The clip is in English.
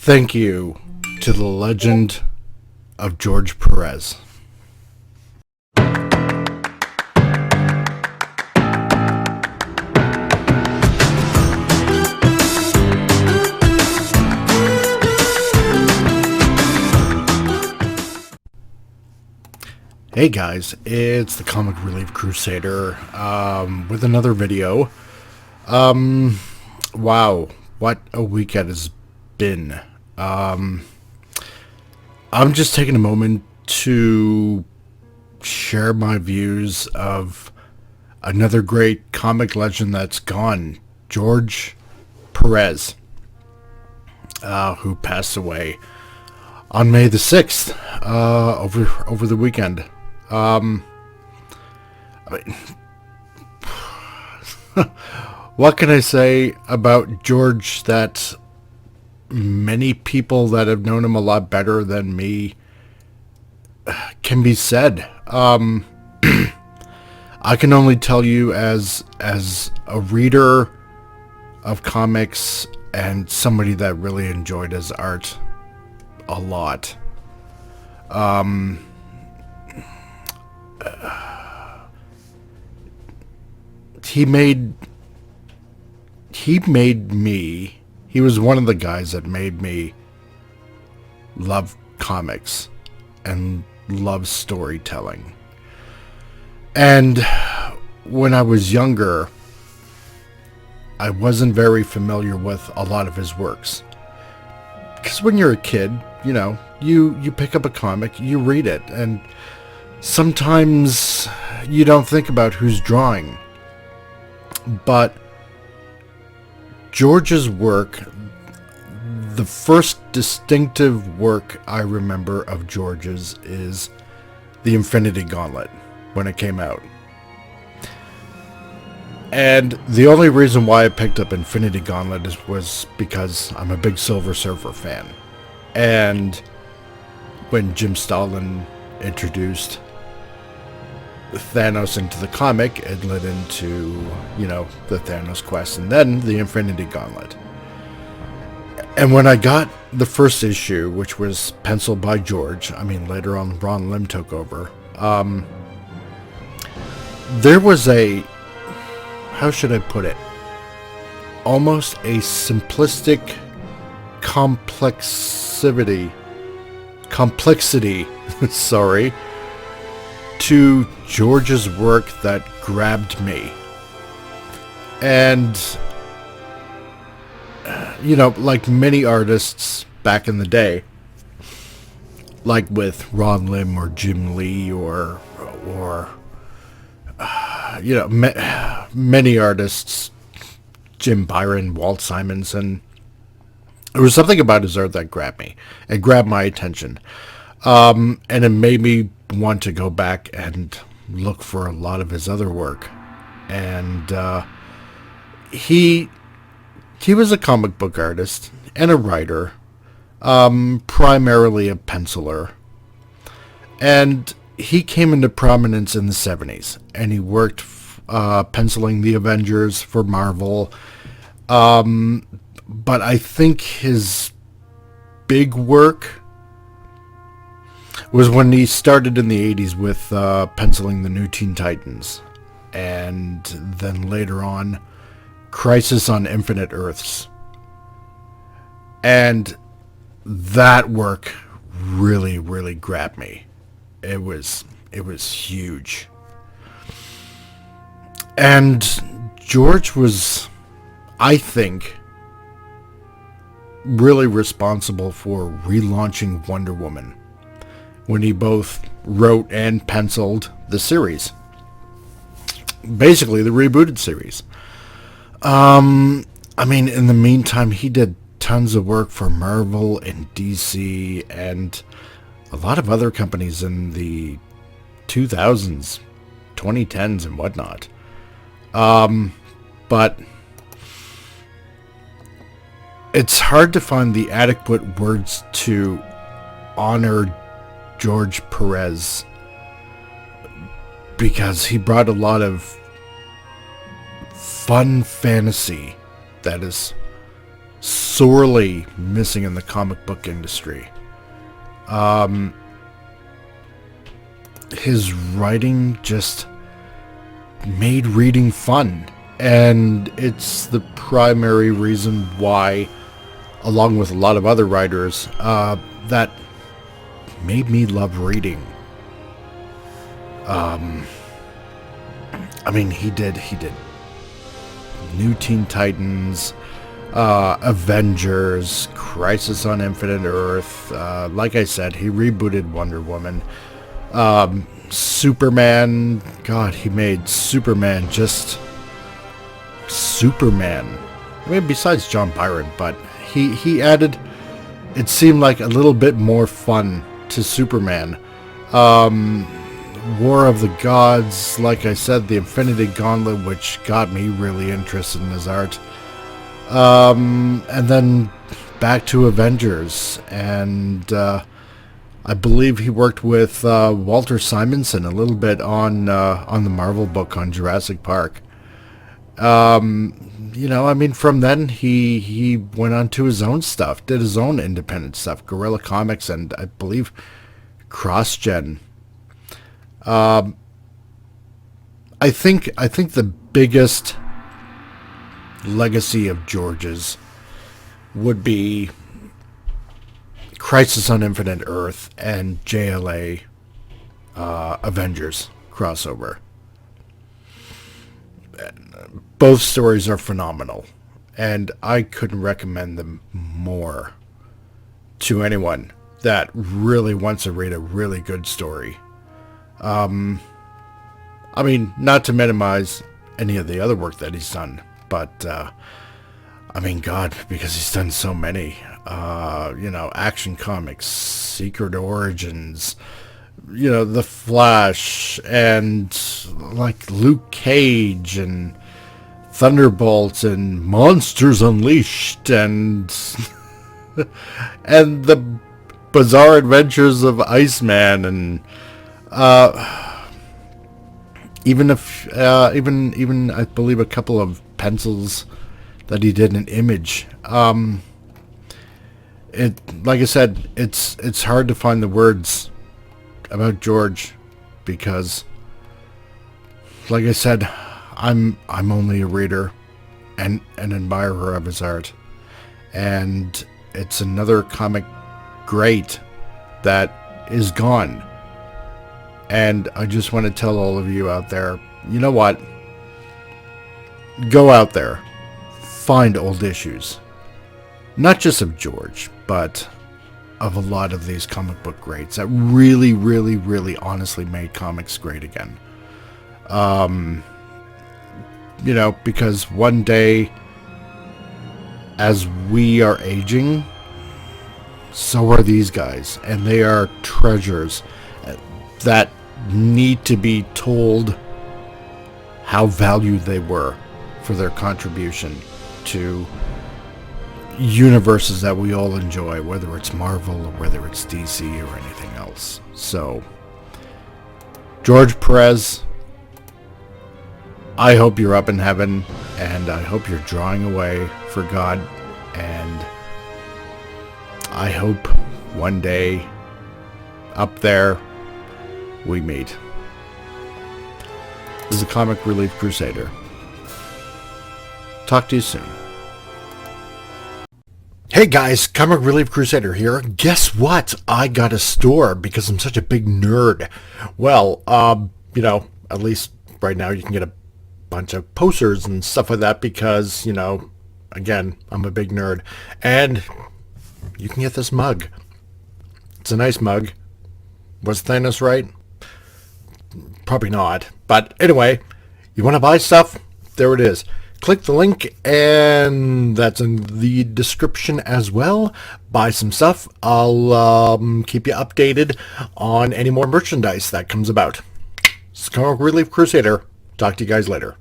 Thank you to the legend of George Perez. Hey guys, it's the Comic Relief Crusader with another video. Wow, what a week it has been. I'm just taking a moment to share my views of another great comic legend that's gone, George Perez, who passed away on May the 6th, over the weekend. What can I say about George that many people that have known him a lot better than me can be said? I can only tell you as a reader of comics and somebody that really enjoyed his art a lot. He made me, he was one of the guys that made me love comics and love storytelling. And when I was younger, I wasn't very familiar with a lot of his works. Because when you're a kid, you know, you pick up a comic, you read it, and sometimes you don't think about who's drawing. But George's work, the first distinctive work I remember of George's is the Infinity Gauntlet when it came out. And the only reason why I picked up Infinity Gauntlet was because I'm a big Silver Surfer fan. And when Jim Stalin introduced Thanos into the comic, it led into, you know, the Thanos quest and then the Infinity Gauntlet. And when I got the first issue, which was penciled by George, I mean later on Ron Lim took over, there was a, how should I put it, almost a simplistic complexity sorry, to George's work that grabbed me. And you know, like many artists back in the day, like with Ron Lim or Jim Lee or you know, many artists, Jim Byron, Walt Simonson, there was something about his art that grabbed me. It grabbed my attention. And it made me want to go back and look for a lot of his other work. And he was a comic book artist and a writer, primarily a penciler. And he came into prominence in the 70s, and he worked penciling the Avengers for Marvel. But I think his big work was when he started in the 80s with penciling the New Teen Titans, and then later on Crisis on Infinite Earths. And that work really, really grabbed me. It was huge. And George was, I think, really responsible for relaunching Wonder Woman when he both wrote and penciled the series. Basically, the rebooted series. I mean, in the meantime, he did tons of work for Marvel and DC and a lot of other companies in the 2000s, 2010s, and whatnot. But it's hard to find the adequate words to honor George Perez, because he brought a lot of fun fantasy that is sorely missing in the comic book industry. His writing just made reading fun, and it's the primary reason why, along with a lot of other writers, that made me love reading. I mean, he did New Teen Titans, Avengers, Crisis on Infinite Earth. Like I said, he rebooted Wonder Woman. Superman. God, he made Superman just Superman. I mean, besides John Byron, but he added, it seemed like, a little bit more fun to Superman. War of the Gods, like I said, the Infinity Gauntlet, which got me really interested in his art. And then back to Avengers, and I believe he worked with Walter Simonson a little bit on the Marvel book on Jurassic Park. I mean, from then he went on to his own stuff, did his own independent stuff, Guerrilla Comics, and I believe CrossGen. I think the biggest legacy of George's would be Crisis on Infinite Earth and JLA Avengers crossover. Both stories are phenomenal, and I couldn't recommend them more to anyone that really wants to read a really good story. I mean, not to minimize any of the other work that he's done, but I mean, God, because he's done so many. Action Comics, Secret Origins, The Flash, and like Luke Cage, and Thunderbolt, and Monsters Unleashed, and and the Bizarre Adventures of Iceman, and even I believe a couple of pencils that he did in Image. Like I said, it's hard to find the words about George, because, like I said, I'm only a reader and an admirer of his art, and it's another comic great that is gone. And I just want to tell all of you out there, you know what? Go out there, find old issues. Not just of George, but of a lot of these comic book greats that really, really, really honestly made comics great again. Because one day, as we are aging, so are these guys, and they are treasures that need to be told how valued they were for their contribution to universes that we all enjoy, whether it's Marvel or whether it's DC or anything else. So, George Perez, I hope you're up in heaven, and I hope you're drawing away for God, and I hope one day up there we meet. This is the Comic Relief Crusader. Talk to you soon. Hey guys, Comic Relief Crusader here. Guess what? I got a store because I'm such a big nerd. Well, at least right now you can get a bunch of posters and stuff like that because, again, I'm a big nerd. And you can get this mug. It's a nice mug. Was Thanos right? Probably not. But anyway, you want to buy stuff? There it is. Click the link, and that's in the description as well. Buy some stuff. I'll keep you updated on any more merchandise that comes about. It's Comic Relief Crusader. Talk to you guys later.